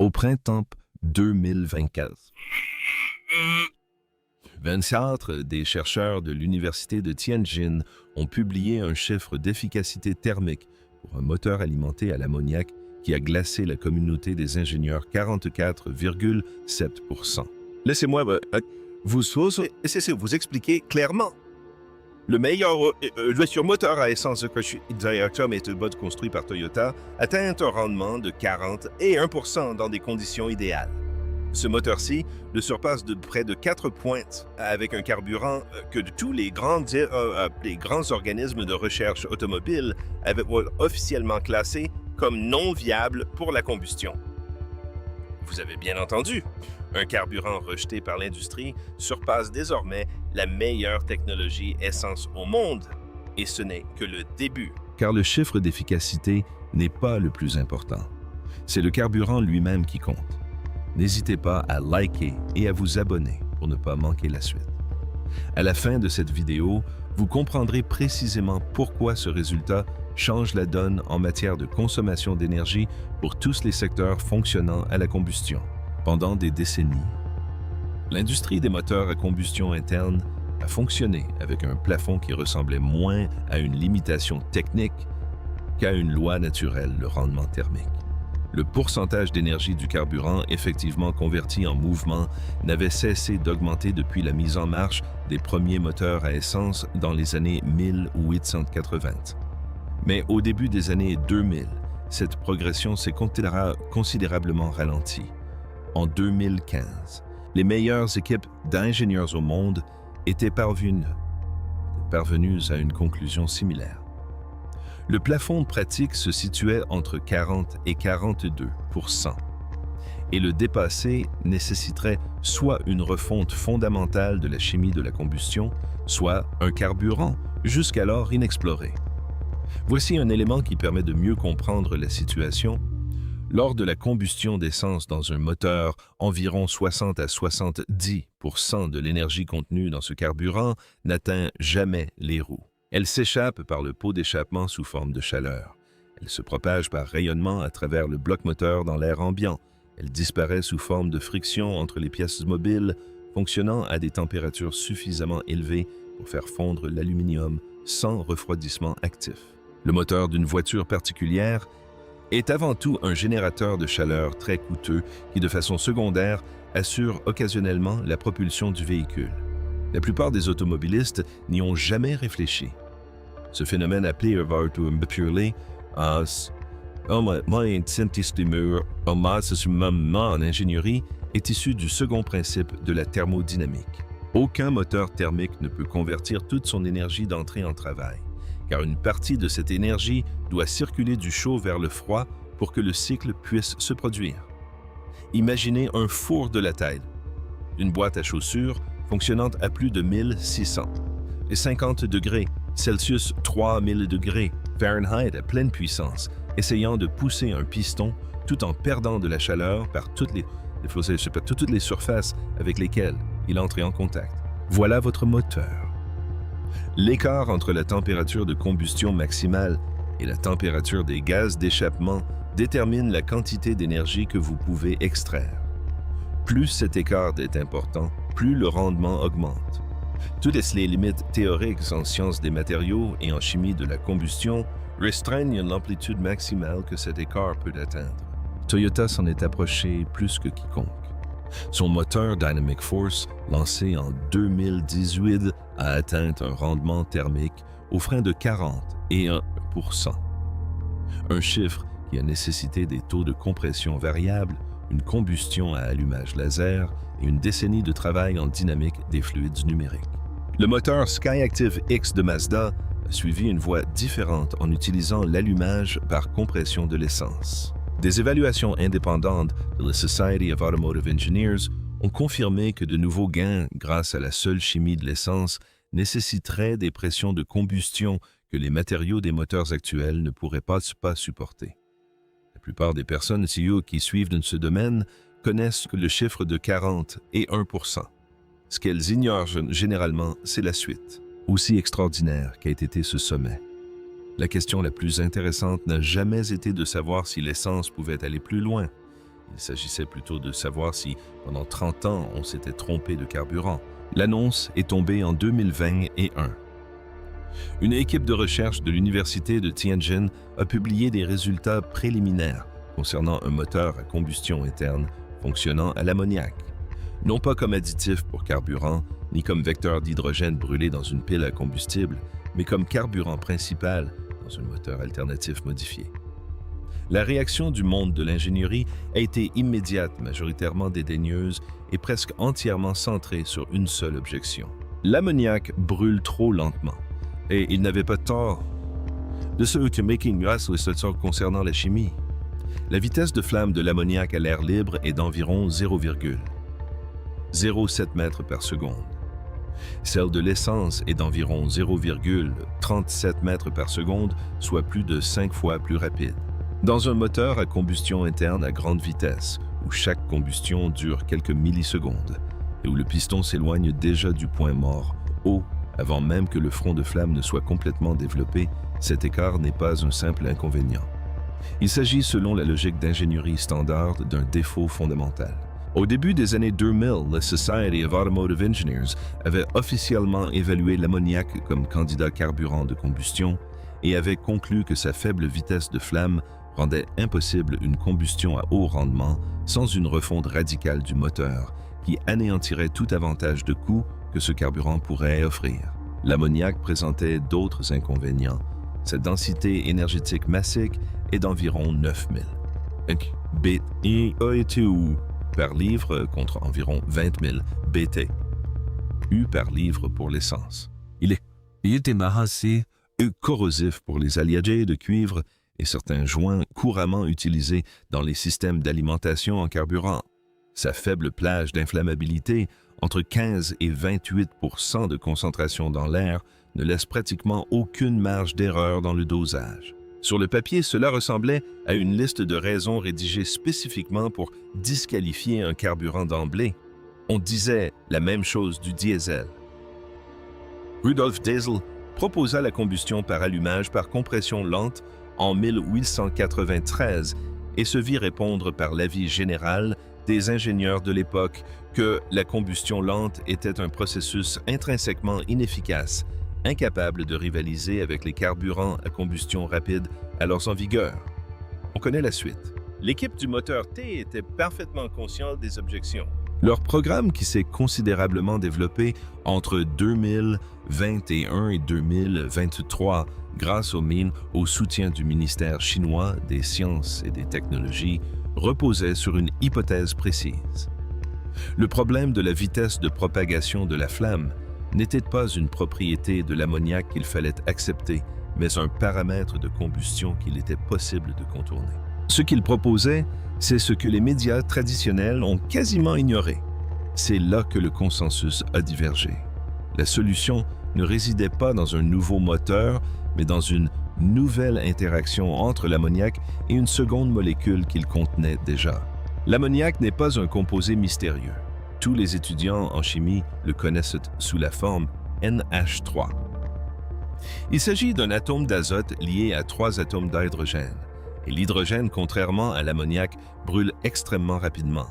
Au printemps 2024, 24 des chercheurs de l'Université de Tianjin ont publié un chiffre d'efficacité thermique pour un moteur alimenté à l'ammoniac qui a glacé la communauté des ingénieurs 44,7%. Laissez-moi vous expliquer clairement. Le meilleur moteur à essence de mode construit par Toyota atteint un rendement de 41% dans des conditions idéales. Ce moteur-ci le surpasse de près de 4 points avec un carburant que tous les grands organismes de recherche automobile avaient officiellement classé comme non viable pour la combustion. Vous avez bien entendu, un carburant rejeté par l'industrie surpasse désormais la meilleure technologie essence au monde, et ce n'est que le début. Car le chiffre d'efficacité n'est pas le plus important. C'est le carburant lui-même qui compte. N'hésitez pas à liker et à vous abonner pour ne pas manquer la suite. À la fin de cette vidéo, vous comprendrez précisément pourquoi ce résultat change la donne en matière de consommation d'énergie pour tous les secteurs fonctionnant à la combustion. Pendant des décennies, l'industrie des moteurs à combustion interne a fonctionné avec un plafond qui ressemblait moins à une limitation technique qu'à une loi naturelle, le rendement thermique. Le pourcentage d'énergie du carburant effectivement converti en mouvement n'avait cessé d'augmenter depuis la mise en marche des premiers moteurs à essence dans les années 1880. Mais au début des années 2000, cette progression s'est considérablement ralentie. En 2015, les meilleures équipes d'ingénieurs au monde étaient parvenues à une conclusion similaire. Le plafond pratique se situait entre 40 et 42%, et le dépasser nécessiterait soit une refonte fondamentale de la chimie de la combustion, soit un carburant jusqu'alors inexploré. Voici un élément qui permet de mieux comprendre la situation. Lors de la combustion d'essence dans un moteur, environ 60 à 70% de l'énergie contenue dans ce carburant n'atteint jamais les roues. Elle s'échappe par le pot d'échappement sous forme de chaleur. Elle se propage par rayonnement à travers le bloc moteur dans l'air ambiant. Elle disparaît sous forme de friction entre les pièces mobiles, fonctionnant à des températures suffisamment élevées pour faire fondre l'aluminium sans refroidissement actif. Le moteur d'une voiture particulière est avant tout un générateur de chaleur très coûteux qui, de façon secondaire, assure occasionnellement la propulsion du véhicule. La plupart des automobilistes n'y ont jamais réfléchi. Ce phénomène appelé en ingénierie est issu du second principe de la thermodynamique. Aucun moteur thermique ne peut convertir toute son énergie d'entrée en travail, car une partie de cette énergie doit circuler du chaud vers le froid pour que le cycle puisse se produire. Imaginez un four de la taille, une boîte à chaussures fonctionnant à plus de 1600, et 50 degrés Celsius 3000 degrés Fahrenheit à pleine puissance, essayant de pousser un piston tout en perdant de la chaleur par toutes les surfaces avec lesquelles il entre en contact. Voilà votre moteur. L'écart entre la température de combustion maximale et la température des gaz d'échappement détermine la quantité d'énergie que vous pouvez extraire. Plus cet écart est important, plus le rendement augmente. Toutes les limites théoriques en sciences des matériaux et en chimie de la combustion restreignent l'amplitude maximale que cet écart peut atteindre. Toyota s'en est approché plus que quiconque. Son moteur Dynamic Force, lancé en 2018, a atteint un rendement thermique au frein de 41%. Un chiffre qui a nécessité des taux de compression variables, une combustion à allumage laser et une décennie de travail en dynamique des fluides numériques. Le moteur Skyactiv X de Mazda a suivi une voie différente en utilisant l'allumage par compression de l'essence. Des évaluations indépendantes de la Society of Automotive Engineers ont confirmé que de nouveaux gains grâce à la seule chimie de l'essence nécessiteraient des pressions de combustion que les matériaux des moteurs actuels ne pourraient pas supporter. La plupart des personnes qui suivent dans ce domaine connaissent que le chiffre de 40 et 1%. Ce qu'elles ignorent généralement, c'est la suite, aussi extraordinaire qu'a été ce sommet. La question la plus intéressante n'a jamais été de savoir si l'essence pouvait aller plus loin, Il s'agissait plutôt de savoir si, pendant 30 ans, on s'était trompé de carburant. L'annonce est tombée en 2021. Une équipe de recherche de l'Université de Tianjin a publié des résultats préliminaires concernant un moteur à combustion interne fonctionnant à l'ammoniac. Non pas comme additif pour carburant, ni comme vecteur d'hydrogène brûlé dans une pile à combustible, mais comme carburant principal dans un moteur alternatif modifié. La réaction du monde de l'ingénierie a été immédiate, majoritairement dédaigneuse et presque entièrement centrée sur une seule objection. L'ammoniac brûle trop lentement, et il n'avait pas tort. De ce que Making Glass concernant la chimie. La vitesse de flamme de l'ammoniac à l'air libre est d'environ 0,07 mètres par seconde. Celle de l'essence est d'environ 0,37 mètres par seconde, soit plus de 5 fois plus rapide. Dans un moteur à combustion interne à grande vitesse, où chaque combustion dure quelques millisecondes, et où le piston s'éloigne déjà du point mort, haut, avant même que le front de flamme ne soit complètement développé, cet écart n'est pas un simple inconvénient. Il s'agit, selon la logique d'ingénierie standard, d'un défaut fondamental. Au début des années 2000, la Society of Automotive Engineers avait officiellement évalué l'ammoniac comme candidat carburant de combustion et avait conclu que sa faible vitesse de flamme rendait impossible une combustion à haut rendement sans une refonte radicale du moteur qui anéantirait tout avantage de coût que ce carburant pourrait offrir. L'ammoniac présentait d'autres inconvénients. Sa densité énergétique massique est d'environ 9000 BTU par livre contre environ 20 000 BTU par livre pour l'essence. Il était corrosif pour les alliagés de cuivre et certains joints couramment utilisés dans les systèmes d'alimentation en carburant. Sa faible plage d'inflammabilité, entre 15 et 28 % de concentration dans l'air, ne laisse pratiquement aucune marge d'erreur dans le dosage. Sur le papier, cela ressemblait à une liste de raisons rédigées spécifiquement pour disqualifier un carburant d'emblée. On disait la même chose du diesel. Rudolf Diesel proposa la combustion par allumage par compression lente en 1893 et se vit répondre par l'avis général des ingénieurs de l'époque que la combustion lente était un processus intrinsèquement inefficace, incapable de rivaliser avec les carburants à combustion rapide alors en vigueur. On connaît la suite. L'équipe du moteur T était parfaitement consciente des objections. Leur programme, qui s'est considérablement développé entre 2021 et 2023 grâce au soutien du ministère chinois des Sciences et des Technologies, reposait sur une hypothèse précise. Le problème de la vitesse de propagation de la flamme n'était pas une propriété de l'ammoniac qu'il fallait accepter, mais un paramètre de combustion qu'il était possible de contourner. Ce qu'il proposait, c'est ce que les médias traditionnels ont quasiment ignoré. C'est là que le consensus a divergé. La solution ne résidait pas dans un nouveau moteur, mais dans une nouvelle interaction entre l'ammoniac et une seconde molécule qu'il contenait déjà. L'ammoniac n'est pas un composé mystérieux. Tous les étudiants en chimie le connaissent sous la forme NH3. Il s'agit d'un atome d'azote lié à 3 atomes d'hydrogène. Et l'hydrogène, contrairement à l'ammoniac, brûle extrêmement rapidement.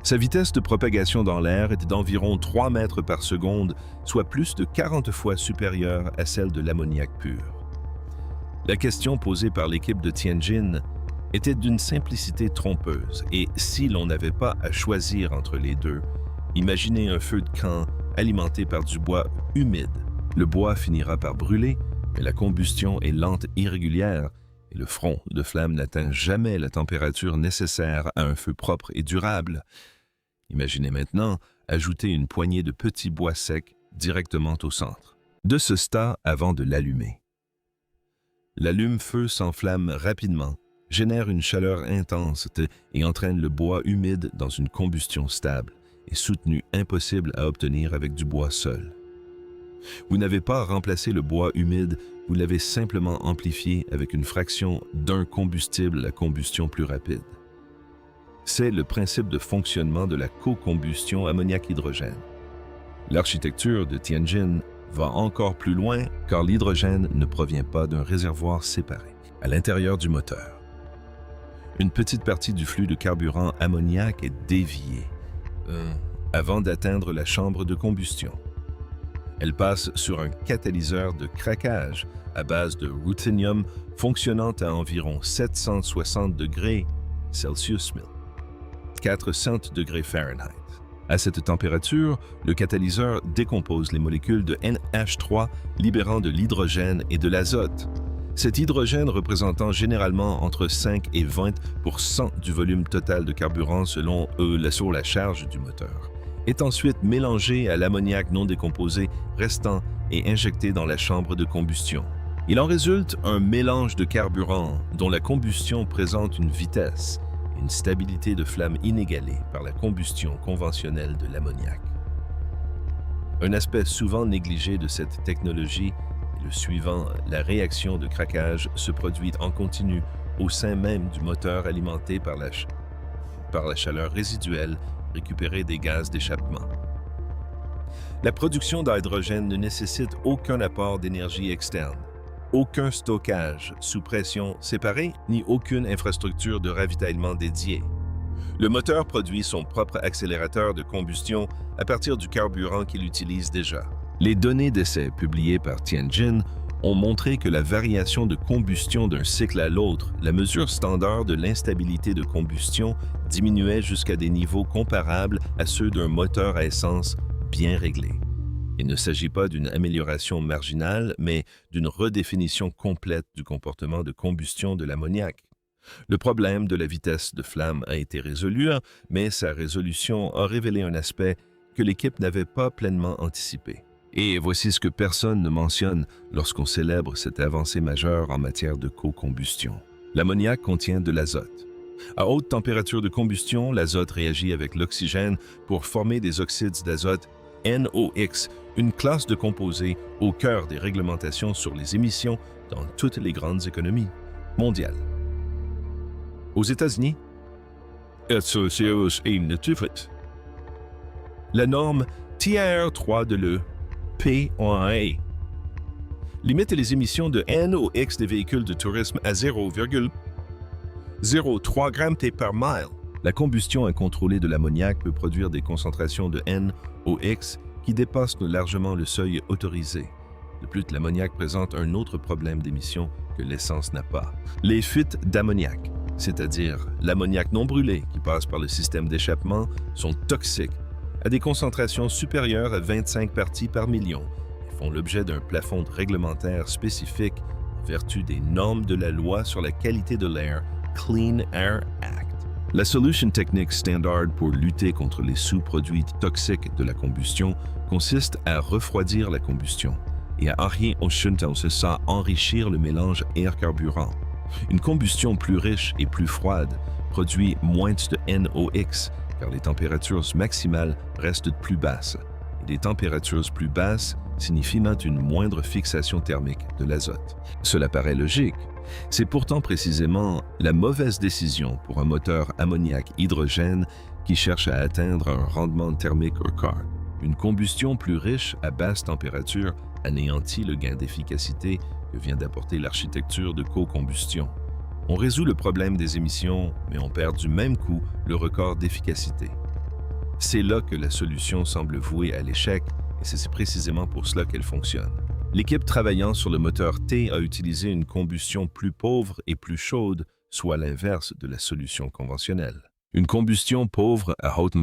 Sa vitesse de propagation dans l'air était d'environ 3 mètres par seconde, soit plus de 40 fois supérieure à celle de l'ammoniac pur. La question posée par l'équipe de Tianjin était d'une simplicité trompeuse, et si l'on n'avait pas à choisir entre les deux, imaginez un feu de camp alimenté par du bois humide. Le bois finira par brûler, mais la combustion est lente et irrégulière, et le front de flamme n'atteint jamais la température nécessaire à un feu propre et durable. Imaginez maintenant ajouter une poignée de petits bois secs directement au centre. De ce stade avant de l'allumer. L'allume-feu s'enflamme rapidement, génère une chaleur intense et entraîne le bois humide dans une combustion stable et soutenue impossible à obtenir avec du bois seul. Vous n'avez pas remplacé le bois humide, vous l'avez simplement amplifié avec une fraction d'un combustible à combustion plus rapide. C'est le principe de fonctionnement de la co-combustion ammoniac-hydrogène. L'architecture de Tianjin va encore plus loin car l'hydrogène ne provient pas d'un réservoir séparé à l'intérieur du moteur. Une petite partie du flux de carburant ammoniaque est déviée avant d'atteindre la chambre de combustion. Elle passe sur un catalyseur de craquage à base de ruthénium fonctionnant à environ 760 degrés Celsius, 400 degrés Fahrenheit. À cette température, le catalyseur décompose les molécules de NH3 libérant de l'hydrogène et de l'azote. Cet hydrogène représentant généralement entre 5 et 20% du volume total de carburant selon la charge du moteur, est ensuite mélangé à l'ammoniac non décomposé restant et injecté dans la chambre de combustion. Il en résulte un mélange de carburant dont la combustion présente une vitesse et une stabilité de flamme inégalée par la combustion conventionnelle de l'ammoniac. Un aspect souvent négligé de cette technologie est le suivant: la réaction de craquage se produit en continu au sein même du moteur alimenté par la chaleur résiduelle récupérée des gaz d'échappement. La production d'hydrogène ne nécessite aucun apport d'énergie externe, aucun stockage sous pression séparée, ni aucune infrastructure de ravitaillement dédiée. Le moteur produit son propre accélérateur de combustion à partir du carburant qu'il utilise déjà. Les données d'essais publiées par Tianjin ont montré que la variation de combustion d'un cycle à l'autre, la mesure standard de l'instabilité de combustion, diminuait jusqu'à des niveaux comparables à ceux d'un moteur à essence bien réglé. Il ne s'agit pas d'une amélioration marginale, mais d'une redéfinition complète du comportement de combustion de l'ammoniac. Le problème de la vitesse de flamme a été résolu, mais sa résolution a révélé un aspect que l'équipe n'avait pas pleinement anticipé. Et voici ce que personne ne mentionne lorsqu'on célèbre cette avancée majeure en matière de co-combustion. L'ammoniac contient de l'azote. À haute température de combustion, l'azote réagit avec l'oxygène pour former des oxydes d'azote NOx, une classe de composés au cœur des réglementations sur les émissions dans toutes les grandes économies mondiales. Aux États-Unis, la norme Tier 3 de l'E P1A limite les émissions de NOx des véhicules de tourisme à 0,03 g par mile. La combustion incontrôlée de l'ammoniac peut produire des concentrations de NOx qui dépassent largement le seuil autorisé. De plus, l'ammoniac présente un autre problème d'émission que l'essence n'a pas: les fuites d'ammoniac, c'est-à-dire l'ammoniac non brûlé qui passe par le système d'échappement, sont toxiques à des concentrations supérieures à 25 parties par million et font l'objet d'un plafond réglementaire spécifique en vertu des normes de la loi sur la qualité de l'air Clean Air Act. La solution technique standard pour lutter contre les sous-produits toxiques de la combustion consiste à refroidir la combustion et à enrichir le mélange air-carburant. Une combustion plus riche et plus froide produit moins de NOx car les températures maximales restent plus basses. Et des températures plus basses signifient une moindre fixation thermique de l'azote. Cela paraît logique. C'est pourtant précisément la mauvaise décision pour un moteur ammoniac-hydrogène qui cherche à atteindre un rendement thermique record. Une combustion plus riche à basse température anéantit le gain d'efficacité que vient d'apporter l'architecture de co-combustion. On résout le problème des émissions, mais on perd du même coup le record d'efficacité. C'est là que la solution semble vouée à l'échec, et c'est précisément pour cela qu'elle fonctionne. L'équipe travaillant sur le moteur T a utilisé une combustion plus pauvre et plus chaude, soit l'inverse de la solution conventionnelle. Une combustion pauvre à haute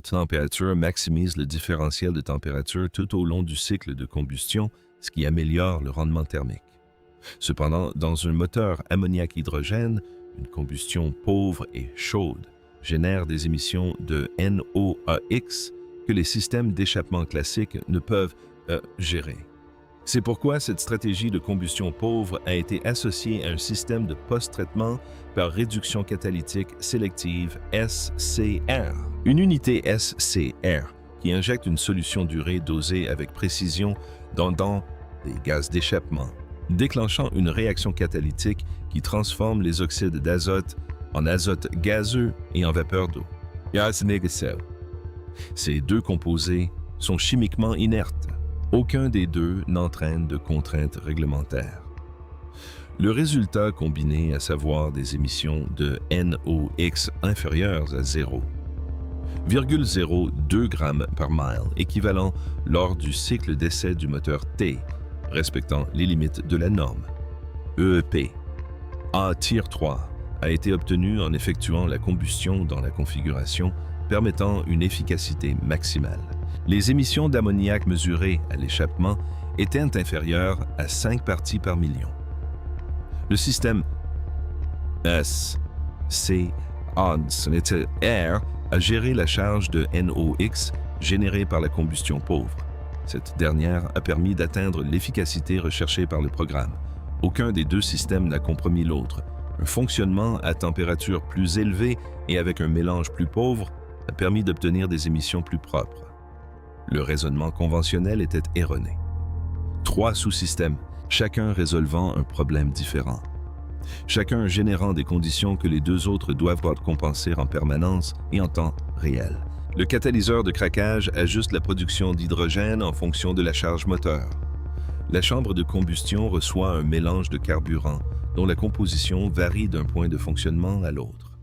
température maximise le différentiel de température tout au long du cycle de combustion, ce qui améliore le rendement thermique. Cependant, dans un moteur ammoniac-hydrogène, une combustion pauvre et chaude génère des émissions de NOx que les systèmes d'échappement classiques ne peuvent gérer. C'est pourquoi cette stratégie de combustion pauvre a été associée à un système de post-traitement par réduction catalytique sélective SCR. Une unité SCR qui injecte une solution d'urée dosée avec précision dans des gaz d'échappement, déclenchant une réaction catalytique qui transforme les oxydes d'azote en azote gazeux et en vapeur d'eau. Ces deux composés sont chimiquement inertes. Aucun des deux n'entraîne de contraintes réglementaires. Le résultat combiné, à savoir des émissions de NOx inférieures à 0,02 g par mile, équivalent lors du cycle d'essai du moteur T, respectant les limites de la norme. EEP A Tier 3 a été obtenu en effectuant la combustion dans la configuration permettant une efficacité maximale. Les émissions d'ammoniac mesurées à l'échappement étaient inférieures à 5 parties par million. Le système SCR a géré la charge de NOx générée par la combustion pauvre. Cette dernière a permis d'atteindre l'efficacité recherchée par le programme. Aucun des deux systèmes n'a compromis l'autre. Un fonctionnement à température plus élevée et avec un mélange plus pauvre a permis d'obtenir des émissions plus propres. Le raisonnement conventionnel était erroné. 3 sous-systèmes, chacun résolvant un problème différent. Chacun générant des conditions que les deux autres doivent compenser en permanence et en temps réel. Le catalyseur de craquage ajuste la production d'hydrogène en fonction de la charge moteur. La chambre de combustion reçoit un mélange de carburant dont la composition varie d'un point de fonctionnement à l'autre.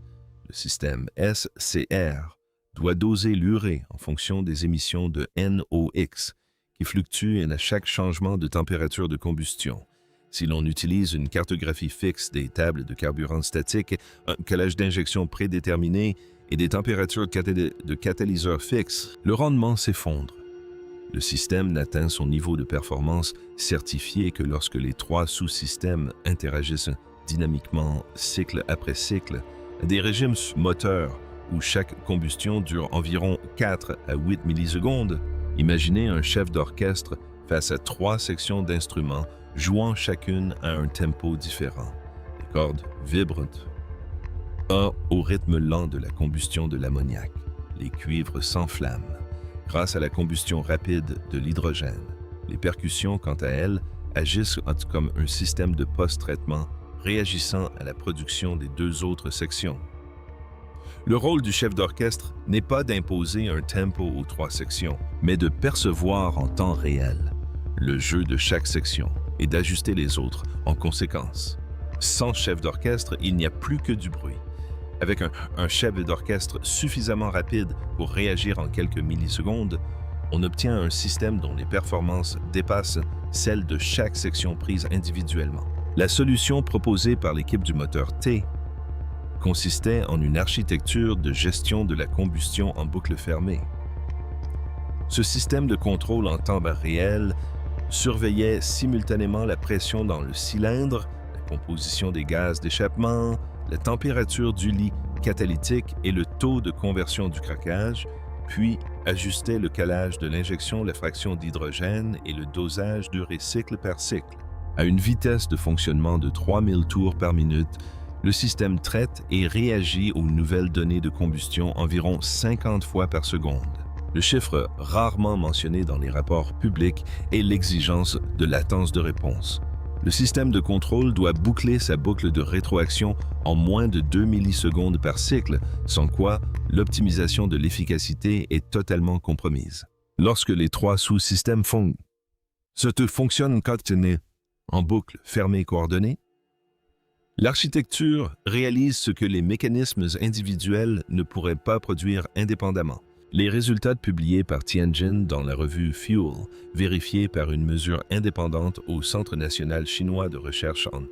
Le système SCR doit doser l'urée en fonction des émissions de NOx qui fluctuent à chaque changement de température de combustion. Si l'on utilise une cartographie fixe des tables de carburant statique, un calage d'injection prédéterminé et des températures de catalyseur fixes, le rendement s'effondre. Le système n'atteint son niveau de performance certifié que lorsque les 3 sous-systèmes interagissent dynamiquement cycle après cycle à des régimes moteurs où chaque combustion dure environ 4 à 8 millisecondes. Imaginez un chef d'orchestre face à 3 sections d'instruments jouant chacune à un tempo différent. Les cordes vibrent au rythme lent de la combustion de l'ammoniac. Les cuivres s'enflamment grâce à la combustion rapide de l'hydrogène. Les percussions, quant à elles, agissent comme un système de post-traitement réagissant à la production des 2 autres sections. Le rôle du chef d'orchestre n'est pas d'imposer un tempo aux 3 sections, mais de percevoir en temps réel le jeu de chaque section et d'ajuster les autres en conséquence. Sans chef d'orchestre, il n'y a plus que du bruit. Avec un chef d'orchestre suffisamment rapide pour réagir en quelques millisecondes, on obtient un système dont les performances dépassent celles de chaque section prise individuellement. La solution proposée par l'équipe du moteur T consistait en une architecture de gestion de la combustion en boucle fermée. Ce système de contrôle en temps réel surveillait simultanément la pression dans le cylindre, la composition des gaz d'échappement, la température du lit catalytique et le taux de conversion du craquage, puis ajustait le calage de l'injection, la fraction d'hydrogène et le dosage d'urée cycle par cycle. À une vitesse de fonctionnement de 3000 tours par minute, le système traite et réagit aux nouvelles données de combustion environ 50 fois par seconde. Le chiffre rarement mentionné dans les rapports publics est l'exigence de latence de réponse. Le système de contrôle doit boucler sa boucle de rétroaction en moins de 2 millisecondes par cycle, sans quoi l'optimisation de l'efficacité est totalement compromise. Lorsque les 3 sous-systèmes fonctionnent en boucle fermée coordonnée, l'architecture réalise ce que les mécanismes individuels ne pourraient pas produire indépendamment. Les résultats publiés par Tianjin dans la revue Fuel, vérifiés par une mesure indépendante au Centre national chinois de recherche en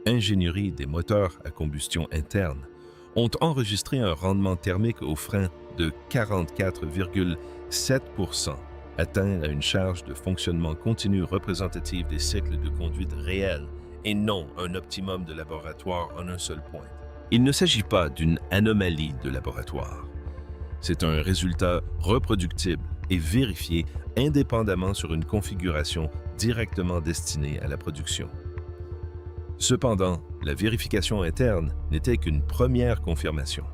ingénierie des moteurs à combustion interne, ont enregistré un rendement thermique au frein de 44,7%, atteint à une charge de fonctionnement continu représentative des cycles de conduite réels et non un optimum de laboratoire en un seul point. Il ne s'agit pas d'une anomalie de laboratoire. C'est un résultat reproductible et vérifié indépendamment sur une configuration directement destinée à la production. Cependant, la vérification interne n'était qu'une première confirmation.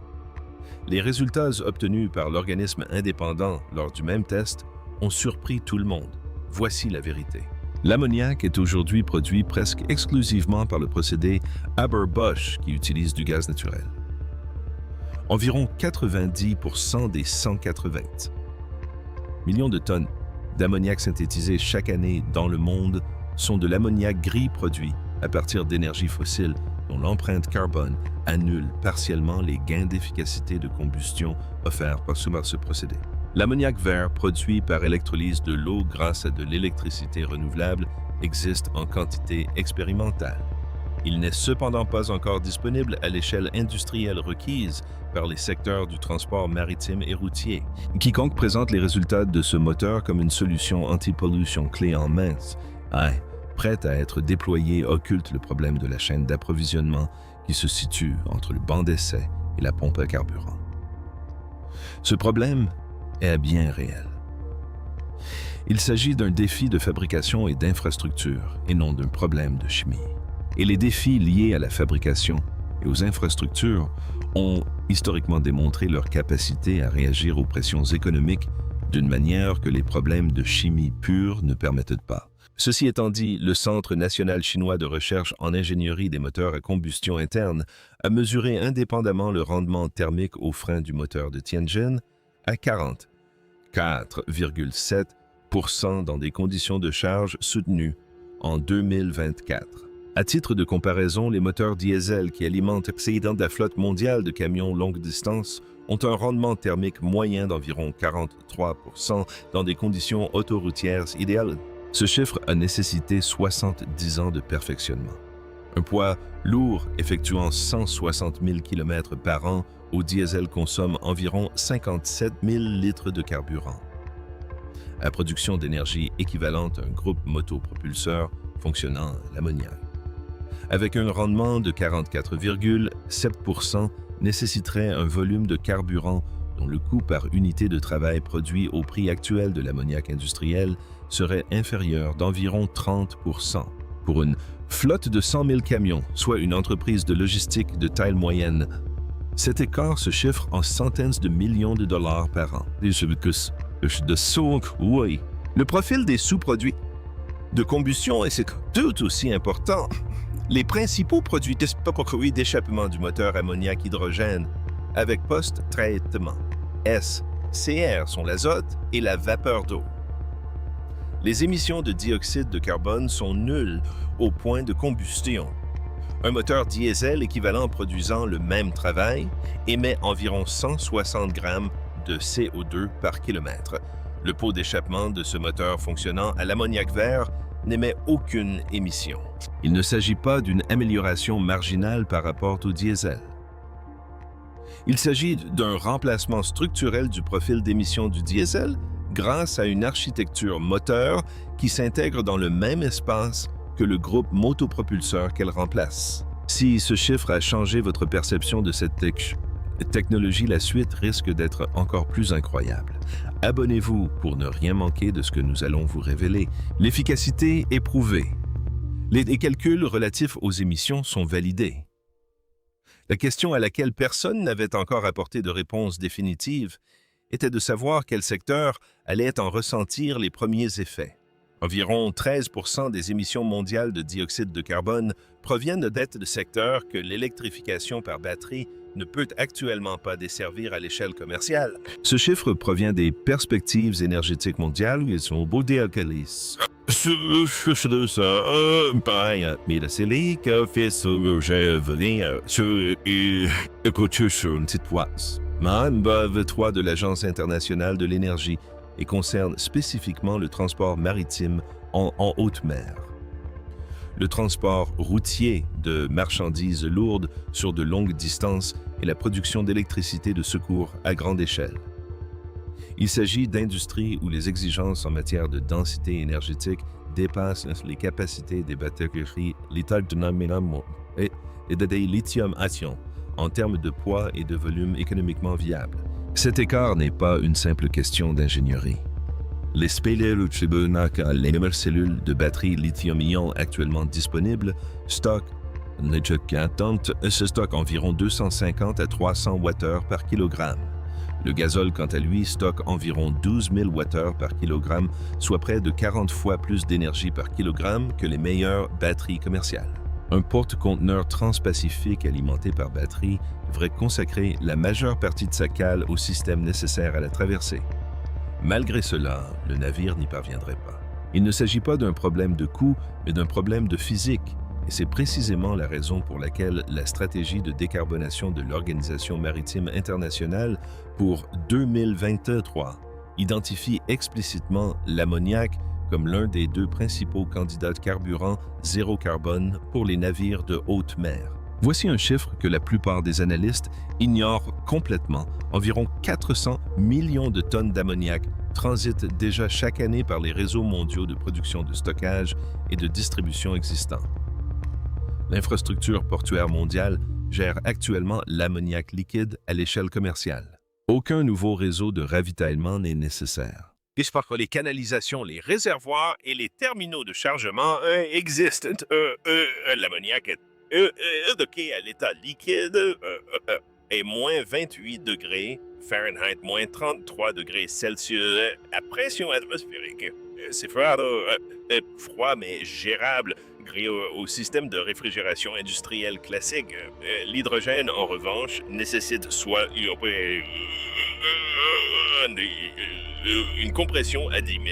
Les résultats obtenus par l'organisme indépendant lors du même test ont surpris tout le monde. Voici la vérité. L'ammoniac est aujourd'hui produit presque exclusivement par le procédé Haber-Bosch qui utilise du gaz naturel. Environ 90% des 180 millions de tonnes d'ammoniac synthétisé chaque année dans le monde sont de l'ammoniac gris produit à partir d'énergies fossiles dont l'empreinte carbone annule partiellement les gains d'efficacité de combustion offerts par ce procédé. L'ammoniac vert produit par électrolyse de l'eau grâce à de l'électricité renouvelable existe en quantité expérimentale. Il n'est cependant pas encore disponible à l'échelle industrielle requise par les secteurs du transport maritime et routier. Quiconque présente les résultats de ce moteur comme une solution anti-pollution clé en main, prête à être déployée, occulte le problème de la chaîne d'approvisionnement qui se situe entre le banc d'essai et la pompe à carburant. Ce problème est bien réel. Il s'agit d'un défi de fabrication et d'infrastructure et non d'un problème de chimie. Et les défis liés à la fabrication et aux infrastructures ont historiquement démontré leur capacité à réagir aux pressions économiques d'une manière que les problèmes de chimie pure ne permettent pas. Ceci étant dit, le Centre national chinois de recherche en ingénierie des moteurs à combustion interne a mesuré indépendamment le rendement thermique au frein du moteur de Tianjin à 44,7% dans des conditions de charge soutenues en 2024. À titre de comparaison, les moteurs diesel qui alimentent l'excédent de la flotte mondiale de camions longue distance ont un rendement thermique moyen d'environ 43% dans des conditions autoroutières idéales. Ce chiffre a nécessité 70 ans de perfectionnement. Un poids lourd effectuant 160 000 km par an au diesel consomme environ 57 000 litres de carburant. À production d'énergie équivalente à un groupe motopropulseur fonctionnant à l'ammoniac. Avec un rendement de 44,7%, nécessiterait un volume de carburant dont le coût par unité de travail produit au prix actuel de l'ammoniac industriel serait inférieur d'environ 30%. Pour une flotte de 100 000 camions, soit une entreprise de logistique de taille moyenne, cet écart se chiffre en centaines de millions de dollars par an. Le profil des sous-produits de combustion est tout aussi important. Les principaux produits d'échappement du moteur ammoniac-hydrogène avec post-traitement SCR sont l'azote et la vapeur d'eau. Les émissions de dioxyde de carbone sont nulles au point de combustion. Un moteur diesel équivalent produisant le même travail émet environ 160 grammes de CO2 par kilomètre. Le pot d'échappement de ce moteur fonctionnant à l'ammoniac vert n'émet aucune émission. Il ne s'agit pas d'une amélioration marginale par rapport au diesel. Il s'agit d'un remplacement structurel du profil d'émission du diesel grâce à une architecture moteur qui s'intègre dans le même espace que le groupe motopropulseur qu'elle remplace. Si ce chiffre a changé votre perception de cette technologie, la suite risque d'être encore plus incroyable. Abonnez-vous pour ne rien manquer de ce que nous allons vous révéler. L'efficacité est prouvée. Les calculs relatifs aux émissions sont validés. La question à laquelle personne n'avait encore apporté de réponse définitive était de savoir quel secteur allait en ressentir les premiers effets. Environ 13% des émissions mondiales de dioxyde de carbone proviennent de secteurs que l'électrification par batterie ne peut actuellement pas desservir à l'échelle commerciale. Ce chiffre provient des perspectives énergétiques mondiales où ils sont beau déalcalisés. Mais la silique fait ce j'ai venu sur une petite poisse. MANBAV 3 de l'Agence internationale de l'énergie et concerne spécifiquement le transport maritime en haute mer. Le transport routier de marchandises lourdes sur de longues distances et la production d'électricité de secours à grande échelle. Il s'agit d'industries où les exigences en matière de densité énergétique dépassent les capacités des batteries et de lithium-ion en termes de poids et de volume économiquement viables. Cet écart n'est pas une simple question d'ingénierie. Les cellules de batterie lithium-ion actuellement disponibles stockent environ 250 à 300 Wh par kilogramme. Le gazole, quant à lui, stocke environ 12 000 Wh par kilogramme, soit près de 40 fois plus d'énergie par kilogramme que les meilleures batteries commerciales. Un porte-conteneur transpacifique alimenté par batterie devrait consacrer la majeure partie de sa cale au système nécessaire à la traversée. Malgré cela, le navire n'y parviendrait pas. Il ne s'agit pas d'un problème de coût, mais d'un problème de physique, Et c'est précisément la raison pour laquelle la stratégie de décarbonation de l'Organisation maritime internationale pour 2023 identifie explicitement l'ammoniac comme l'un des deux principaux candidats de carburant zéro carbone pour les navires de haute mer. Voici un chiffre que la plupart des analystes ignorent complètement. Environ 400 millions de tonnes d'ammoniac transitent déjà chaque année par les réseaux mondiaux de production de stockage et de distribution existants. L'infrastructure portuaire mondiale gère actuellement l'ammoniac liquide à l'échelle commerciale. Aucun nouveau réseau de ravitaillement n'est nécessaire. Puisque les canalisations, les réservoirs et les terminaux de chargement existent. L'ammoniac est stocké à l'état liquide et moins 28 degrés Fahrenheit, moins 33 degrés Celsius à pression atmosphérique. C'est froid mais gérable grâce au système de réfrigération industrielle classique. L'hydrogène, en revanche, nécessite soit une compression à 10 000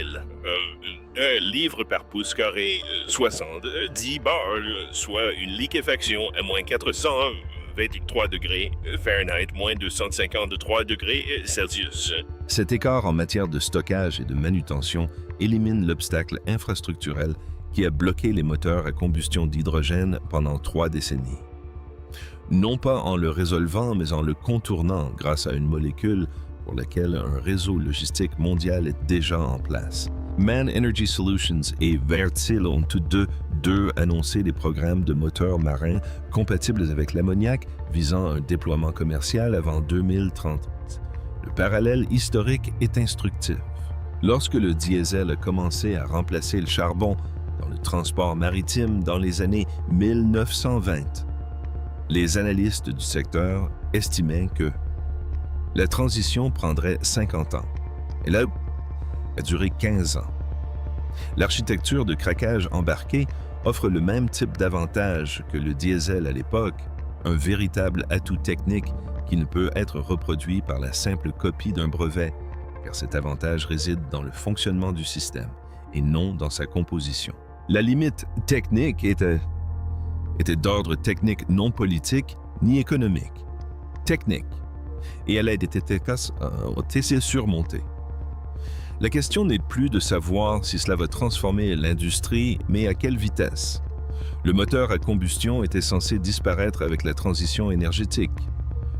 livres par pouce carré, 70 bars, soit une liquéfaction à moins 423 degrés Fahrenheit, moins 253 degrés Celsius. Cet écart en matière de stockage et de manutention élimine l'obstacle infrastructurel qui a bloqué les moteurs à combustion d'hydrogène pendant 3 décennies. Non pas en le résolvant, mais en le contournant grâce à une molécule pour laquelle un réseau logistique mondial est déjà en place. Man Energy Solutions et Wärtsilä ont tous deux annoncé des programmes de moteurs marins compatibles avec l'ammoniac visant un déploiement commercial avant 2030. Le parallèle historique est instructif. Lorsque le diesel a commencé à remplacer le charbon dans le transport maritime dans les années 1920, les analystes du secteur estimaient que la transition prendrait 50 ans. Elle a duré 15 ans. L'architecture de craquage embarqué offre le même type d'avantage que le diesel à l'époque, un véritable atout technique qui ne peut être reproduit par la simple copie d'un brevet, car cet avantage réside dans le fonctionnement du système et non dans sa composition. La limite technique était d'ordre technique, non politique ni économique. Technique. Et elle a été surmontée. La question n'est plus de savoir si cela va transformer l'industrie, mais à quelle vitesse. Le moteur à combustion était censé disparaître avec la transition énergétique.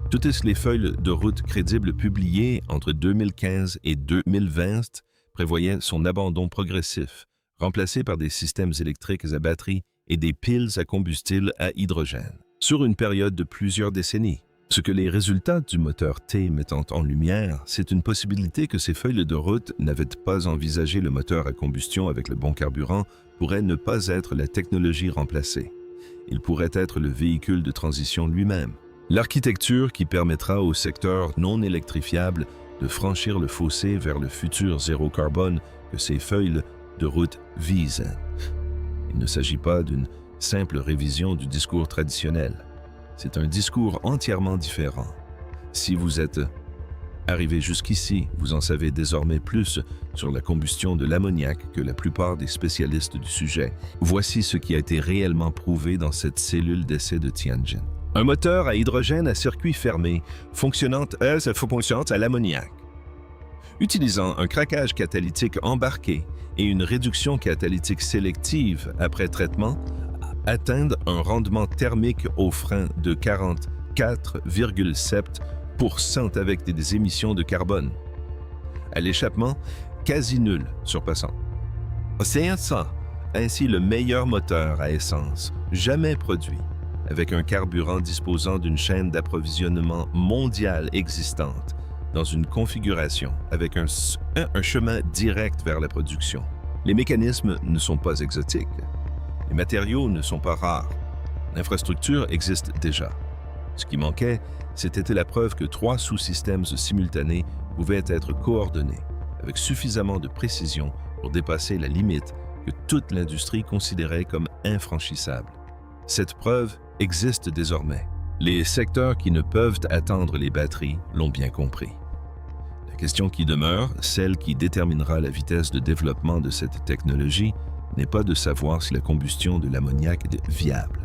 Toutes les feuilles de route crédibles publiées entre 2015 et 2020 prévoyaient son abandon progressif, remplacé par des systèmes électriques à batterie et des piles à combustible à hydrogène, sur une période de plusieurs décennies. Ce que les résultats du moteur T mettent en lumière, c'est une possibilité que ces feuilles de route n'avaient pas envisagé le moteur à combustion avec le bon carburant pourrait ne pas être la technologie remplacée. Il pourrait être le véhicule de transition lui-même. L'architecture qui permettra au secteur non électrifiable de franchir le fossé vers le futur zéro carbone que ces feuilles de route visent. Il ne s'agit pas d'une simple révision du discours traditionnel. C'est un discours entièrement différent. Si vous êtes arrivé jusqu'ici, vous en savez désormais plus sur la combustion de l'ammoniac que la plupart des spécialistes du sujet. Voici ce qui a été réellement prouvé dans cette cellule d'essai de Tianjin. Un moteur à hydrogène à circuit fermé, fonctionnant à l'ammoniac. Utilisant un craquage catalytique embarqué et une réduction catalytique sélective après traitement, atteignent un rendement thermique au frein de 44,7% avec des émissions de carbone. À l'échappement, quasi nul surpassant. C'est ainsi le meilleur moteur à essence jamais produit, avec un carburant disposant d'une chaîne d'approvisionnement mondiale existante, dans une configuration avec un chemin direct vers la production. Les mécanismes ne sont pas exotiques. Les matériaux ne sont pas rares. L'infrastructure existe déjà. Ce qui manquait, c'était la preuve que 3 sous-systèmes simultanés pouvaient être coordonnés avec suffisamment de précision pour dépasser la limite que toute l'industrie considérait comme infranchissable. Cette preuve existe désormais. Les secteurs qui ne peuvent attendre les batteries l'ont bien compris. La question qui demeure, celle qui déterminera la vitesse de développement de cette technologie, n'est pas de savoir si la combustion de l'ammoniac est viable.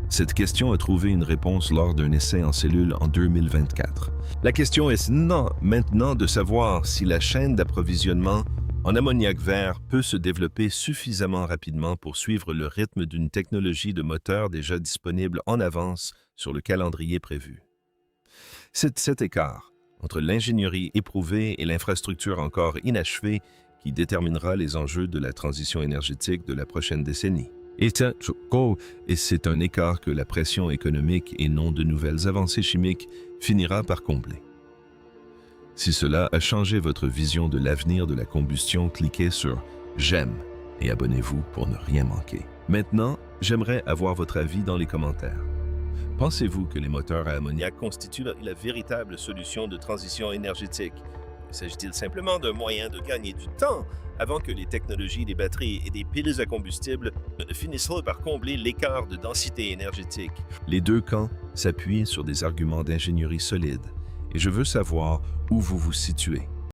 Cette question a trouvé une réponse lors d'un essai en cellules en 2024. La question est maintenant de savoir si la chaîne d'approvisionnement en ammoniac vert peut se développer suffisamment rapidement pour suivre le rythme d'une technologie de moteur déjà disponible en avance sur le calendrier prévu. C'est cet écart entre l'ingénierie éprouvée et l'infrastructure encore inachevée qui déterminera les enjeux de la transition énergétique de la prochaine décennie. Et c'est un écart que la pression économique et non de nouvelles avancées chimiques finira par combler. Si cela a changé votre vision de l'avenir de la combustion, cliquez sur « J'aime » et abonnez-vous pour ne rien manquer. Maintenant, j'aimerais avoir votre avis dans les commentaires. Pensez-vous que les moteurs à ammoniac constituent la véritable solution de transition énergétique? S'agit-il simplement d'un moyen de gagner du temps avant que les technologies des batteries et des piles à combustible ne finissent par combler l'écart de densité énergétique? Les deux camps s'appuient sur des arguments d'ingénierie solides et je veux savoir où vous vous situez.